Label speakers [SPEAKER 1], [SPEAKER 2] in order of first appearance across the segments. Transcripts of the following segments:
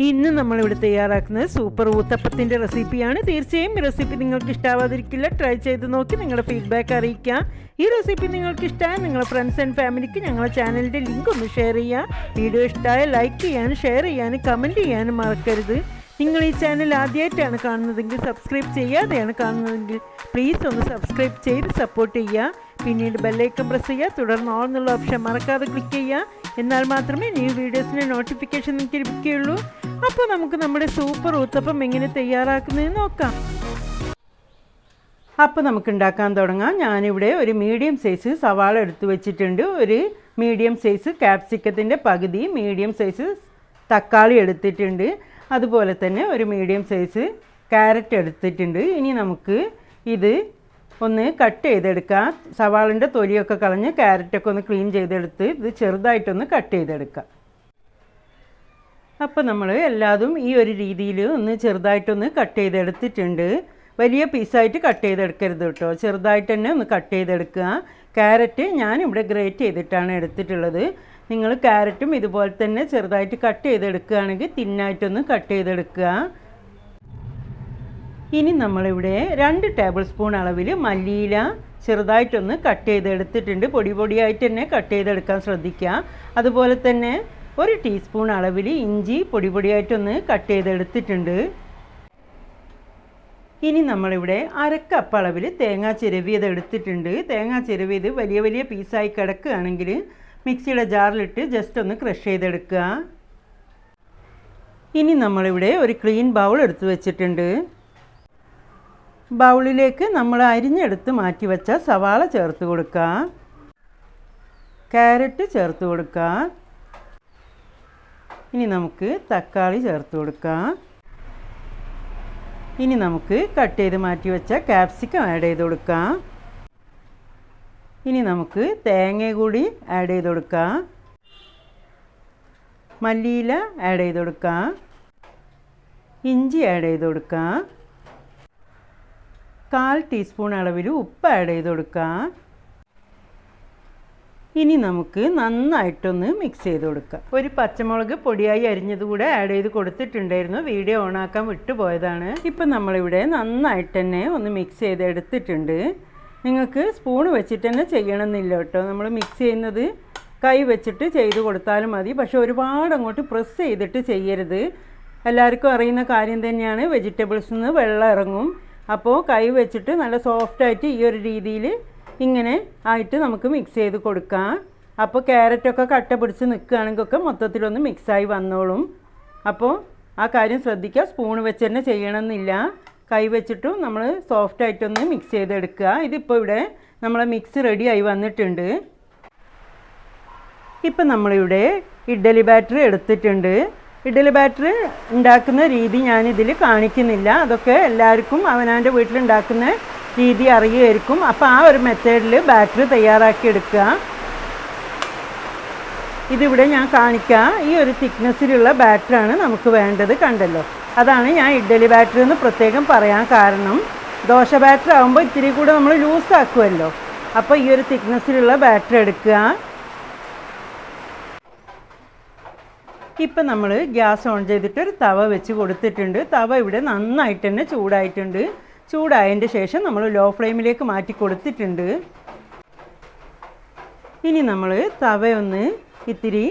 [SPEAKER 1] ഇന്ന് നമ്മളിവിടെ തയ്യാറാക്കുന്നത് സൂപ്പർ ഊത്തപ്പത്തിൻ്റെ റെസിപ്പിയാണ്. തീർച്ചയായും ഈ റെസിപ്പി നിങ്ങൾക്ക് ഇഷ്ടാവാതിരിക്കില്ല. ട്രൈ ചെയ്ത് നോക്കി നിങ്ങളുടെ ഫീഡ്ബാക്ക് അറിയിക്കാം. ഈ റെസിപ്പി നിങ്ങൾക്ക് ഇഷ്ടമായ നിങ്ങളുടെ ഫ്രണ്ട്സ് ആൻഡ് ഫാമിലിക്ക് ഞങ്ങളുടെ ചാനലിൻ്റെ ലിങ്ക് ഒന്ന് ഷെയർ ചെയ്യുക. വീഡിയോ ഇഷ്ടമായ ലൈക്ക് ചെയ്യാനും ഷെയർ ചെയ്യാനും കമൻറ്റ് ചെയ്യാനും മറക്കരുത്. നിങ്ങൾ ഈ ചാനൽ ആദ്യമായിട്ടാണ് കാണുന്നതെങ്കിൽ സബ്സ്ക്രൈബ് ചെയ്യാതെയാണ് കാണുന്നതെങ്കിൽ പ്ലീസ് ഒന്ന് സബ്സ്ക്രൈബ് ചെയ്ത് സപ്പോർട്ട് ചെയ്യുക. പിന്നീട് ബെല്ലൈക്കൺ പ്രസ് ചെയ്യുക. തുടർന്ന് ഓൾ എന്നുള്ള ഓപ്ഷൻ മറക്കാതെ ക്ലിക്ക് ചെയ്യുക. എന്നാൽ മാത്രമേ ന്യൂ വീഡിയോസിൻ്റെ നോട്ടിഫിക്കേഷൻ നിങ്ങൾക്ക് ലഭിക്കുകയുള്ളൂ. അപ്പോൾ നമുക്ക് നമ്മുടെ സൂപ്പർ ഊത്തപ്പം എങ്ങനെ തയ്യാറാക്കുന്നതെന്ന് നോക്കാം. അപ്പോൾ നമുക്ക് ഉണ്ടാക്കാൻ തുടങ്ങാം. ഞാനിവിടെ ഒരു മീഡിയം സൈസ് സവാള എടുത്ത് വെച്ചിട്ടുണ്ട്. ഒരു മീഡിയം സൈസ് ക്യാപ്സിക്കത്തിൻ്റെ പകുതി, മീഡിയം സൈസ് തക്കാളി എടുത്തിട്ടുണ്ട്. അതുപോലെ തന്നെ ഒരു മീഡിയം സൈസ് ക്യാരറ്റ് എടുത്തിട്ടുണ്ട്. ഇനി നമുക്ക് ഇത് ഒന്ന് കട്ട് ചെയ്തെടുക്കാം. സവാളിൻ്റെ തൊലിയൊക്കെ കളഞ്ഞ് ക്യാരറ്റൊക്കെ ഒന്ന് ക്ലീൻ ചെയ്തെടുത്ത് ഇത് ചെറുതായിട്ടൊന്ന് കട്ട് ചെയ്തെടുക്കാം. അപ്പോൾ നമ്മൾ എല്ലാതും ഈ ഒരു രീതിയിൽ ഒന്ന് ചെറുതായിട്ടൊന്ന് കട്ട് ചെയ്തെടുത്തിട്ടുണ്ട്. വലിയ പീസായിട്ട് കട്ട് ചെയ്തെടുക്കരുത് കേട്ടോ, ചെറുതായിട്ട് തന്നെ ഒന്ന് കട്ട് ചെയ്തെടുക്കുക. ക്യാരറ്റ് ഞാനിവിടെ ഗ്രേറ്റ് ചെയ്തിട്ടാണ് എടുത്തിട്ടുള്ളത്. നിങ്ങൾ ക്യാരറ്റും ഇതുപോലെ തന്നെ ചെറുതായിട്ട് കട്ട് ചെയ്തെടുക്കുകയാണെങ്കിൽ തിന്നായിട്ടൊന്ന് കട്ട് ചെയ്തെടുക്കുക. ഇനി നമ്മളിവിടെ 2 ടേബിൾ സ്പൂൺ അളവിൽ മല്ലിയില ചെറുതായിട്ടൊന്ന് കട്ട് ചെയ്തെടുത്തിട്ടുണ്ട്. പൊടി പൊടിയായിട്ട് തന്നെ കട്ട് ചെയ്തെടുക്കാൻ ശ്രദ്ധിക്കുക. അതുപോലെ തന്നെ 1 ടീസ്പൂൺ അളവിൽ ഇഞ്ചി പൊടി പൊടിയായിട്ടൊന്ന് കട്ട് ചെയ്തെടുത്തിട്ടുണ്ട്. ഇനി നമ്മളിവിടെ 1/2 കപ്പ് അളവിൽ തേങ്ങ ചിരവിയത് എടുത്തിട്ടുണ്ട്. തേങ്ങ ചിരവിയത് വലിയ വലിയ പീസായി കിടക്കുകയാണെങ്കിൽ മിക്സിയുടെ ജാറിലിട്ട് ജസ്റ്റ് ഒന്ന് ക്രഷ് ചെയ്തെടുക്കുക. ഇനി നമ്മളിവിടെ ഒരു ക്ലീൻ ബൗൾ എടുത്ത് വെച്ചിട്ടുണ്ട്. ബൗളിലേക്ക് നമ്മൾ അരിഞ്ഞെടുത്ത് മാറ്റി വെച്ച സവാള ചേർത്ത് കൊടുക്കുക. ക്യാരറ്റ് ചേർത്ത് കൊടുക്കുക. ഇനി നമുക്ക് തക്കാളി ചേർത്ത് കൊടുക്കാം. ഇനി നമുക്ക് കട്ട് ചെയ്ത് മാറ്റി വെച്ച ക്യാപ്സിക്കം ആഡ് ചെയ്ത് കൊടുക്കാം. ഇനി നമുക്ക് തേങ്ങ കൂടി ആഡ് ചെയ്ത് കൊടുക്കാം. മല്ലിയില ആഡ് ചെയ്ത് കൊടുക്കാം. ഇഞ്ചി ആഡ് ചെയ്ത് കൊടുക്കാം. 1/4 ടീസ്പൂൺ അളവിൽ ഉപ്പ് ആഡ് ചെയ്ത് കൊടുക്കാം. ഇനി നമുക്ക് നന്നായിട്ടൊന്ന് മിക്സ് ചെയ്ത് കൊടുക്കാം. ഒരു പച്ചമുളക് പൊടിയായി അരിഞ്ഞത് കൂടെ ആഡ് ചെയ്ത് കൊടുത്തിട്ടുണ്ടായിരുന്നു. വീഡിയോ ഓണാക്കാൻ വിട്ടുപോയതാണ്. ഇപ്പം നമ്മളിവിടെ നന്നായിട്ട് തന്നെ ഒന്ന് മിക്സ് ചെയ്ത് എടുത്തിട്ടുണ്ട്. നിങ്ങൾക്ക് സ്പൂൺ വെച്ചിട്ട് തന്നെ ചെയ്യണമെന്നില്ല കേട്ടോ. നമ്മൾ മിക്സ് ചെയ്യുന്നത് കൈ വെച്ചിട്ട് ചെയ്ത് കൊടുത്താലും മതി. പക്ഷേ ഒരുപാട് അങ്ങോട്ട് പ്രസ് ചെയ്തിട്ട് ചെയ്യരുത്. എല്ലാവർക്കും അറിയുന്ന കാര്യം തന്നെയാണ്, വെജിറ്റബിൾസിൽ നിന്ന് വെള്ളം ഇറങ്ങും. അപ്പോൾ കൈ വെച്ചിട്ട് നല്ല സോഫ്റ്റായിട്ട് ഈ ഒരു രീതിയിൽ ഇങ്ങനെ ആയിട്ട് നമുക്ക് മിക്സ് ചെയ്ത് കൊടുക്കാം. അപ്പോൾ ക്യാരറ്റൊക്കെ കട്ട പിടിച്ച് നിൽക്കുകയാണെങ്കിലൊക്കെ മൊത്തത്തിലൊന്ന് മിക്സായി വന്നോളും. അപ്പോൾ ആ കാര്യം ശ്രദ്ധിക്കുക. സ്പൂൺ വെച്ച് തന്നെ ചെയ്യണമെന്നില്ല. കൈ വെച്ചിട്ടും നമ്മൾ സോഫ്റ്റായിട്ടൊന്ന് മിക്സ് ചെയ്തെടുക്കുക. ഇതിപ്പോൾ ഇവിടെ നമ്മളെ മിക്സ് റെഡി ആയി വന്നിട്ടുണ്ട്. ഇപ്പം നമ്മളിവിടെ ഇഡ്ഡലി ബാറ്റർ എടുത്തിട്ടുണ്ട്. ഇഡ്ഡലി ബാറ്റർ ഉണ്ടാക്കുന്ന രീതി ഞാനിതിൽ കാണിക്കുന്നില്ല. അതൊക്കെ എല്ലാവർക്കും അവനവൻ്റെ വീട്ടിലുണ്ടാക്കുന്ന രീതി അറിയുമായിരിക്കും. അപ്പോൾ ആ ഒരു മെത്തേഡിൽ ബാറ്റർ തയ്യാറാക്കി എടുക്കുക. ഇതിവിടെ ഞാൻ കാണിക്കാം. ഈ ഒരു തിക്നെസ്സിലുള്ള ബാറ്ററാണ് നമുക്ക് വേണ്ടത്. കണ്ടല്ലോ, അതാണ് ഞാൻ ഇഡ്ഡലി ബാറ്റർ എന്ന് പ്രത്യേകം പറയാൻ കാരണം. ദോശ ബാറ്റർ ആകുമ്പോൾ ഇത്തിരി കൂടെ നമ്മൾ ലൂസാക്കുമല്ലോ. അപ്പോൾ ഈ ഒരു തിക്നെസ്സിലുള്ള ബാറ്റർ എടുക്കുക. ഇപ്പം നമ്മൾ ഗ്യാസ് ഓൺ ചെയ്തിട്ട് ഒരു തവ വെച്ച് കൊടുത്തിട്ടുണ്ട്. തവ ഇവിടെ നന്നായിട്ട് തന്നെ ചൂടായിട്ടുണ്ട്. ചൂടായതിൻ്റെ ശേഷം നമ്മൾ ലോ ഫ്ലെയിമിലേക്ക് മാറ്റി കൊടുത്തിട്ടുണ്ട്. ഇനി നമ്മൾ തവയൊന്ന് ഇത്തിരി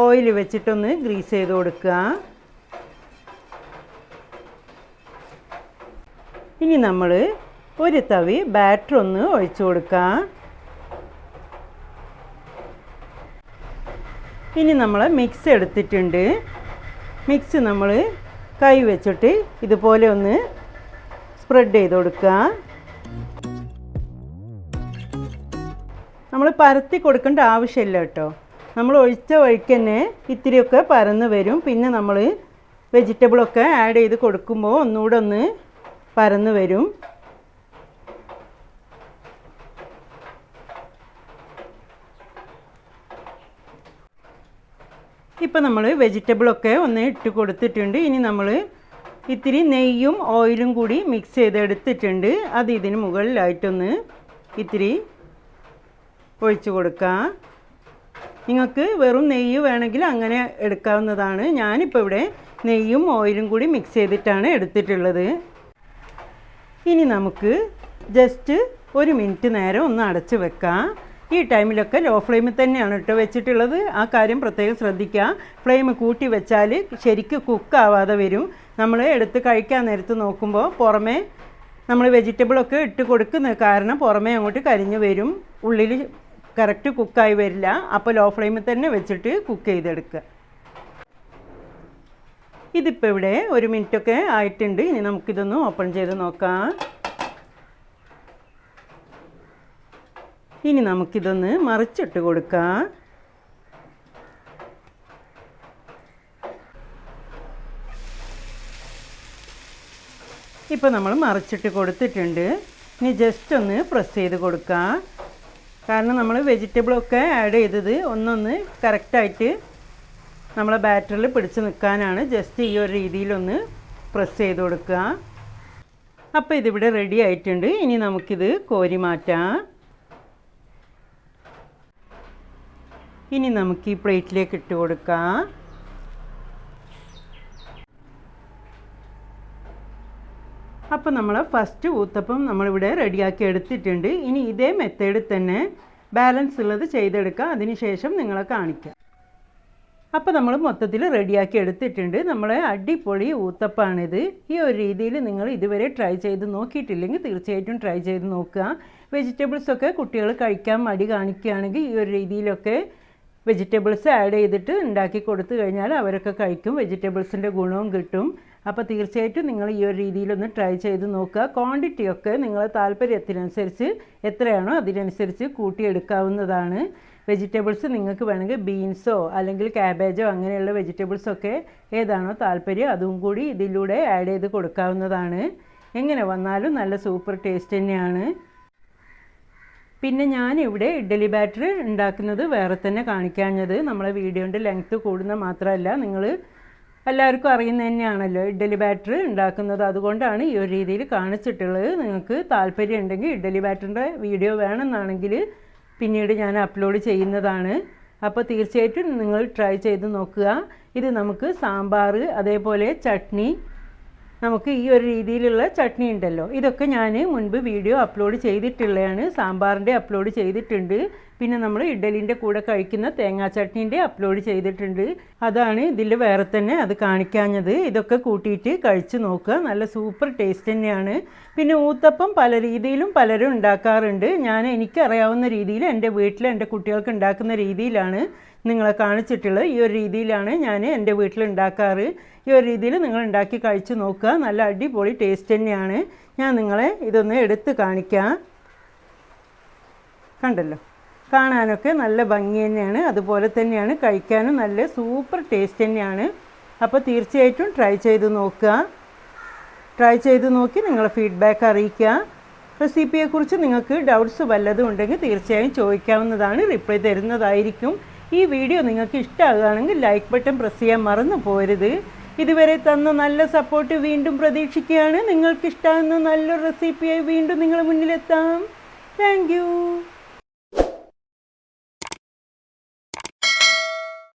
[SPEAKER 1] ഓയിൽ വെച്ചിട്ടൊന്ന് ഗ്രീസ് ചെയ്ത് കൊടുക്കുക. ഇനി നമ്മൾ ഒരു തവി ബാറ്റർ ഒന്ന് ഒഴിച്ചു കൊടുക്കുക. ഇനി നമ്മൾ മിക്സ് എടുത്തിട്ടുണ്ട്. മിക്സ് നമ്മൾ കൈ വെച്ചിട്ട് ഇതുപോലെ ഒന്ന് സ്പ്രെഡ് ചെയ്ത് കൊടുക്കുക. നമ്മൾ പരത്തി കൊടുക്കേണ്ട ആവശ്യമില്ല കേട്ടോ. നമ്മൾ ഒഴിച്ച വഴിക്ക് തന്നെ ഇത്തിരിയൊക്കെ പരന്ന് വരും. പിന്നെ നമ്മൾ വെജിറ്റബിളൊക്കെ ആഡ് ചെയ്ത് കൊടുക്കുമ്പോൾ ഒന്നുകൂടെ ഒന്ന് പരന്ന് വരും. ഇപ്പം നമ്മൾ വെജിറ്റബിളൊക്കെ ഒന്ന് ഇട്ട് കൊടുത്തിട്ടുണ്ട്. ഇനി നമ്മൾ ഇത്തിരി നെയ്യും ഓയിലും കൂടി മിക്സ് ചെയ്തെടുത്തിട്ടുണ്ട്. അത് ഇതിന് മുകളിലായിട്ടൊന്ന് ഇത്തിരി ഒഴിച്ചു കൊടുക്കാം. നിങ്ങൾക്ക് വെറും നെയ്യ് വേണമെങ്കിൽ അങ്ങനെ എടുക്കാവുന്നതാണ്. ഞാനിപ്പോൾ ഇവിടെ നെയ്യും ഓയിലും കൂടി മിക്സ് ചെയ്തിട്ടാണ് എടുത്തിട്ടുള്ളത്. ഇനി നമുക്ക് ജസ്റ്റ് 1 മിനിറ്റ് നേരം ഒന്ന് അടച്ച് വെക്കാം. ഈ ടൈമിലൊക്കെ ലോ ഫ്ലെയിമിൽ തന്നെയാണ് വെച്ചിട്ടുള്ളത്. ആ കാര്യം പ്രത്യേകം ശ്രദ്ധിക്കുക. ഫ്ലെയിം കൂട്ടി വെച്ചാൽ ശരിക്കും കുക്കാവാതെ വരും. നമ്മൾ എടുത്ത് കഴിക്കാൻ നേരത്ത് നോക്കുമ്പോൾ പുറമേ നമ്മൾ വെജിറ്റബിളൊക്കെ ഇട്ട് കൊടുക്കുന്ന കാരണം പുറമേ അങ്ങോട്ട് കരിഞ്ഞ് വരും, ഉള്ളിൽ കറക്റ്റ് കുക്കായി വരില്ല. അപ്പോൾ ലോ ഫ്ലെയിമിൽ തന്നെ വെച്ചിട്ട് കുക്ക് ചെയ്തെടുക്കുക. ഇതിപ്പോൾ ഇവിടെ 1 മിനിറ്റൊക്കെ ആയിട്ടുണ്ട്. ഇനി നമുക്കിതൊന്ന് ഓപ്പൺ ചെയ്ത് നോക്കാം. ഇനി നമുക്കിതൊന്ന് മറിച്ചിട്ട് കൊടുക്കാം. ഇപ്പോൾ നമ്മൾ മറിച്ചിട്ട് കൊടുത്തിട്ടുണ്ട്. ഇനി ജസ്റ്റ് ഒന്ന് പ്രസ് ചെയ്ത് കൊടുക്കാം. കാരണം നമ്മൾ വെജിറ്റബിളൊക്കെ ആഡ് ചെയ്തത് ഒന്നൊന്ന് കറക്റ്റായിട്ട് നമ്മളെ ബാറ്ററിൽ പിടിച്ച് നിൽക്കാനാണ്. ജസ്റ്റ് ഈ ഒരു രീതിയിലൊന്ന് പ്രസ് ചെയ്ത് കൊടുക്കുക. അപ്പോൾ ഇതിവിടെ റെഡി ആയിട്ടുണ്ട്. ഇനി നമുക്കിത് കോരി മാറ്റാം. ഇനി നമുക്ക് ഈ പ്ലേറ്റിലേക്ക് ഇട്ട് കൊടുക്കാം. അപ്പോൾ നമ്മൾ ഫസ്റ്റ് ഊത്തപ്പം നമ്മളിവിടെ റെഡിയാക്കി എടുത്തിട്ടുണ്ട്. ഇനി ഇതേ മെത്തേഡിൽ തന്നെ ബാലൻസ് ഉള്ളത് ചെയ്തെടുക്കാം. അതിനുശേഷം നിങ്ങളെ കാണിക്കാം. അപ്പോൾ നമ്മൾ മൊത്തത്തിൽ റെഡിയാക്കി എടുത്തിട്ടുണ്ട്. നമ്മളെ അടിപൊളി ഊത്തപ്പാണിത്. ഈ ഒരു രീതിയിൽ നിങ്ങൾ ഇതുവരെ ട്രൈ ചെയ്ത് നോക്കിയിട്ടില്ലെങ്കിൽ തീർച്ചയായിട്ടും ട്രൈ ചെയ്ത് നോക്കുക. വെജിറ്റബിൾസൊക്കെ കുട്ടികൾ കഴിക്കാൻ മടി കാണിക്കുകയാണെങ്കിൽ ഈ ഒരു രീതിയിലൊക്കെ വെജിറ്റബിൾസ് ആഡ് ചെയ്തിട്ട് ഉണ്ടാക്കി കൊടുത്തു കഴിഞ്ഞാൽ അവരൊക്കെ കഴിക്കും. വെജിറ്റബിൾസിൻ്റെ ഗുണവും കിട്ടും. അപ്പോൾ തീർച്ചയായിട്ടും നിങ്ങൾ ഈ ഒരു രീതിയിലൊന്ന് ട്രൈ ചെയ്ത് നോക്കുക. ക്വാണ്ടിറ്റിയൊക്കെ നിങ്ങളെ താല്പര്യത്തിനനുസരിച്ച് എത്രയാണോ അതിനനുസരിച്ച് കൂട്ടിയെടുക്കാവുന്നതാണ്. വെജിറ്റബിൾസ് നിങ്ങൾക്ക് വേണമെങ്കിൽ ബീൻസോ അല്ലെങ്കിൽ ക്യാബേജോ അങ്ങനെയുള്ള വെജിറ്റബിൾസൊക്കെ ഏതാണോ താല്പര്യം അതും കൂടി ഇതിലൂടെ ആഡ് ചെയ്ത് കൊടുക്കാവുന്നതാണ്. എങ്ങനെ വന്നാലും നല്ല സൂപ്പർ ടേസ്റ്റ് തന്നെയാണ്. പിന്നെ ഞാനിവിടെ ഇഡ്ഡലി ബാറ്റർ ഉണ്ടാക്കുന്നത് വേറെ തന്നെ കാണിക്കാഞ്ഞത് നമ്മളെ വീഡിയോൻ്റെ ലെങ്ത്ത് കൂടുന്ന മാത്രമല്ല, നിങ്ങൾ എല്ലാവർക്കും അറിയുന്നത് തന്നെയാണല്ലോ ഇഡ്ഡലി ബാറ്റർ ഉണ്ടാക്കുന്നത്. അതുകൊണ്ടാണ് ഈ ഒരു രീതിയിൽ കാണിച്ചിട്ടുള്ളത്. നിങ്ങൾക്ക് താല്പര്യം ഉണ്ടെങ്കിൽ ഇഡ്ഡലി ബാറ്ററിൻ്റെ വീഡിയോ വേണമെന്നാണെങ്കിൽ പിന്നീട് ഞാൻ അപ്ലോഡ് ചെയ്യുന്നതാണ്. അപ്പോൾ തീർച്ചയായിട്ടും നിങ്ങൾ ട്രൈ ചെയ്ത് നോക്കുക. ഇത് നമുക്ക് സാമ്പാർ അതേപോലെ ചട്നി, നമുക്ക് ഈ ഒരു രീതിയിലുള്ള ചട്നി ഉണ്ടല്ലോ, ഇതൊക്കെ ഞാൻ മുൻപ് വീഡിയോ അപ്ലോഡ് ചെയ്തിട്ടുള്ളതാണ്. സാമ്പാറിൻ്റെ അപ്ലോഡ് ചെയ്തിട്ടുണ്ട്. പിന്നെ നമ്മൾ ഇഡ്ഡലിൻ്റെ കൂടെ കഴിക്കുന്ന തേങ്ങാ ചട്നീൻ്റെ അപ്ലോഡ് ചെയ്തിട്ടുണ്ട്. അതാണ് ഇതിൽ വേറെ തന്നെ അത് കാണിക്കാഞ്ഞത്. ഇതൊക്കെ കൂട്ടിയിട്ട് കഴിച്ച് നോക്കുക. നല്ല സൂപ്പർ ടേസ്റ്റ് തന്നെയാണ്. പിന്നെ ഊത്തപ്പം പല രീതിയിലും പലരും ഉണ്ടാക്കാറുണ്ട്. ഞാൻ എനിക്കറിയാവുന്ന രീതിയിൽ എൻ്റെ വീട്ടിൽ എൻ്റെ കുട്ടികൾക്ക് ഉണ്ടാക്കുന്ന രീതിയിലാണ് നിങ്ങളെ കാണിച്ചിട്ടുള്ളത്. ഈ ഒരു രീതിയിലാണ് ഞാൻ എൻ്റെ വീട്ടിൽ ഉണ്ടാക്കാറ്. ഈ ഒരു രീതിയിൽ നിങ്ങൾ ഉണ്ടാക്കി കഴിച്ച് നോക്കുക. നല്ല അടിപൊളി ടേസ്റ്റ് തന്നെയാണ്. ഞാൻ നിങ്ങളെ ഇതൊന്ന് എടുത്ത് കാണിക്കാം. കണ്ടല്ലോ, കാണാനൊക്കെ നല്ല ഭംഗി തന്നെയാണ്. അതുപോലെ തന്നെയാണ് കഴിക്കാനും നല്ല സൂപ്പർ ടേസ്റ്റ് തന്നെയാണ്. അപ്പോൾ തീർച്ചയായിട്ടും ട്രൈ ചെയ്ത് നോക്കുക. ട്രൈ ചെയ്ത് നോക്കി നിങ്ങളെ ഫീഡ്ബാക്ക് അറിയിക്കുക. റെസിപ്പിയെക്കുറിച്ച് നിങ്ങൾക്ക് ഡൗട്ട്സ് വല്ലതും ഉണ്ടെങ്കിൽ തീർച്ചയായും ചോദിക്കാവുന്നതാണ്. റിപ്ലൈ തരുന്നതായിരിക്കും. ഈ വീഡിയോ നിങ്ങൾക്ക് ഇഷ്ടമാകുകയാണെങ്കിൽ ലൈക്ക് ബട്ടൺ പ്രസ് ചെയ്യാൻ മറന്നു പോരുത്. ഇതുവരെ തന്ന നല്ല സപ്പോർട്ട് വീണ്ടും പ്രതീക്ഷിക്കുകയാണ്. നിങ്ങൾക്ക് ഇഷ്ടമാകുന്ന നല്ലൊരു റെസിപ്പിയായി വീണ്ടും നിങ്ങളുടെ മുന്നിലെത്താം. Thank you.